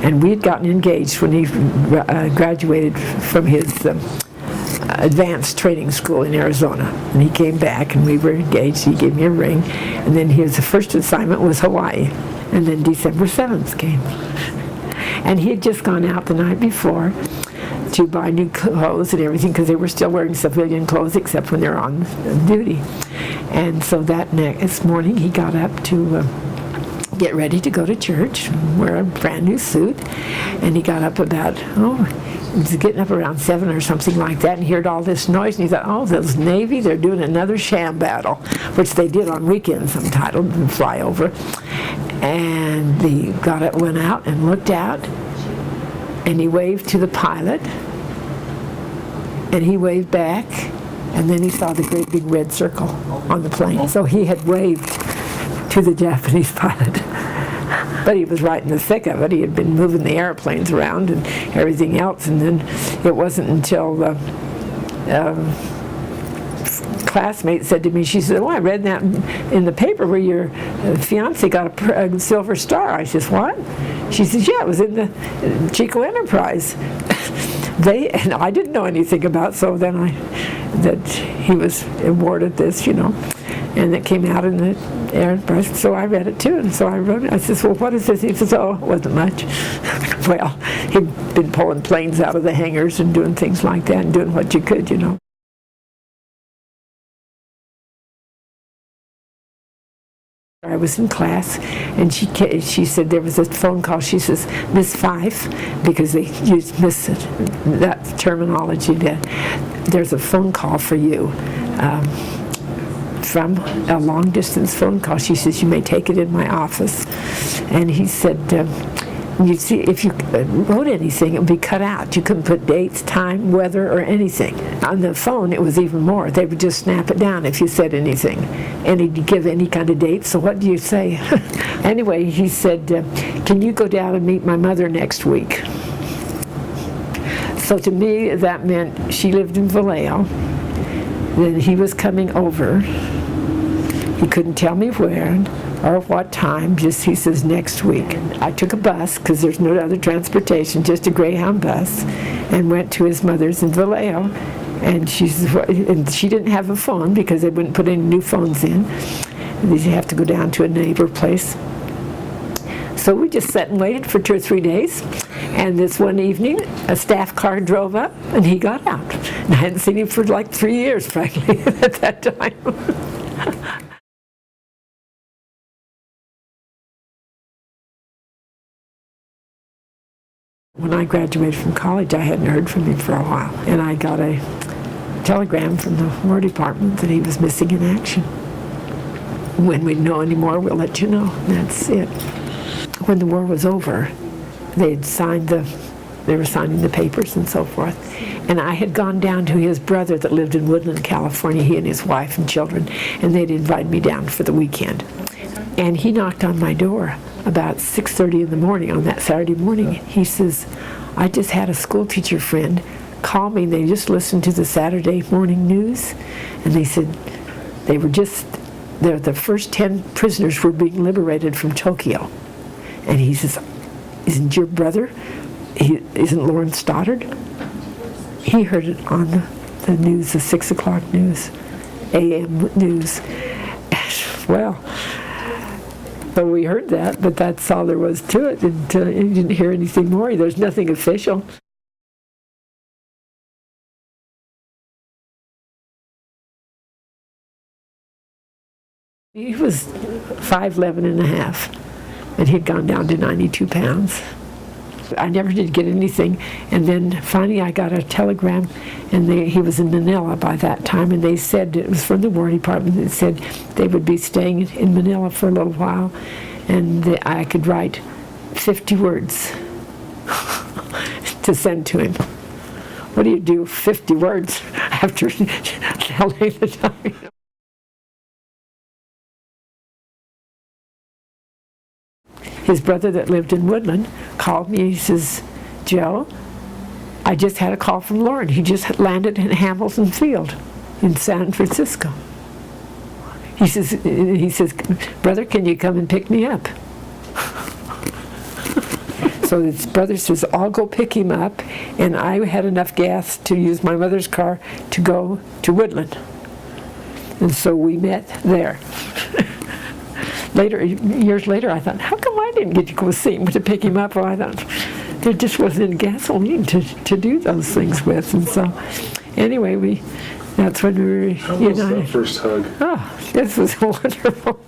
And we had gotten engaged when he graduated from his advanced training school in Arizona. And he came back and we were engaged. He gave me a ring. And then his first assignment was Hawaii. And then December 7th came. And he had just gone out the night before to buy new clothes and everything, because they were still wearing civilian clothes except when they're on duty. And so that next morning he got up to get ready to go to church, wear a brand new suit. And he got up about, he was getting up around 7 or something like that, and he heard all this noise, and he thought, oh, those Navy, they're doing another sham battle, which they did on weekends, entitled Flyover. And he went out and looked out, and he waved to the pilot, and he waved back, and then he saw the great big red circle on the plane. So he had waved to the Japanese pilot. But he was right in the thick of it. He had been moving the airplanes around and everything else, and then it wasn't until the classmate said to me, she said, oh, I read that in the paper where your fiance got a silver star. I says, what? She says, yeah, it was in the Chico Enterprise. And I didn't know anything about, so then that he was awarded this, and it came out in the Enterprise, so I read it too, and so I wrote it. I says, well, what is this? He says, oh, it wasn't much. Well, he'd been pulling planes out of the hangars and doing things like that and doing what you could, I was in class, and she said there was a phone call. She says, Miss Fife, because they used that terminology, there's a phone call for you. From a long-distance phone call. She says, you may take it in my office. And he said, you see, if you wrote anything, it would be cut out. You couldn't put dates, time, weather, or anything. On the phone, it was even more. They would just snap it down if you said anything. And he'd give any kind of date, so what do you say? Anyway, he said, can you go down and meet my mother next week? So to me, that meant she lived in Vallejo. Then he was coming over. He couldn't tell me where or what time, just he says next week. I took a bus, because there's no other transportation, just a Greyhound bus, and went to his mother's in Vallejo. And she didn't have a phone because they wouldn't put any new phones in. You'd have to go down to a neighbor place. So we just sat and waited for 2 or 3 days. And this one evening, a staff car drove up, and he got out. And I hadn't seen him for like 3 years, frankly, at that time. When I graduated from college, I hadn't heard from him for a while. And I got a telegram from the War Department that he was missing in action. When we know any more, we'll let you know. That's it. When the war was over, they were signing the papers and so forth. And I had gone down to his brother that lived in Woodland, California, he and his wife and children, and they'd invited me down for the weekend. And he knocked on my door about 6:30 in the morning on that Saturday morning. He says, I just had a school teacher friend call me, and they just listened to the Saturday morning news, and they said the first 10 prisoners were being liberated from Tokyo. And he says, isn't your brother, isn't Lawrence Stoddard? He heard it on the news, the 6 o'clock news, AM news. Well, so we heard that, but that's all there was to it. And you didn't hear anything more. There's nothing official. He was 5'11" and a half, and he'd gone down to 92 pounds. I never did get anything, and then finally I got a telegram, and he was in Manila by that time, and they said, it was from the War Department, that said they would be staying in Manila for a little while, and I could write 50 words to send to him. What do you do, 50 words after telling the time? His brother that lived in Woodland called me. He says, Joe, I just had a call from Lauren. He just landed in Hamilton Field in San Francisco. He says, brother, can you come and pick me up? So his brother says, I'll go pick him up, and I had enough gas to use my mother's car to go to Woodland. And so we met there. Years later, I thought, how come I didn't get to go see him to pick him up? Well, I thought, there just wasn't gasoline to do those things with. And so, anyway, that's when we were How was that united. first hug? Oh, this was wonderful.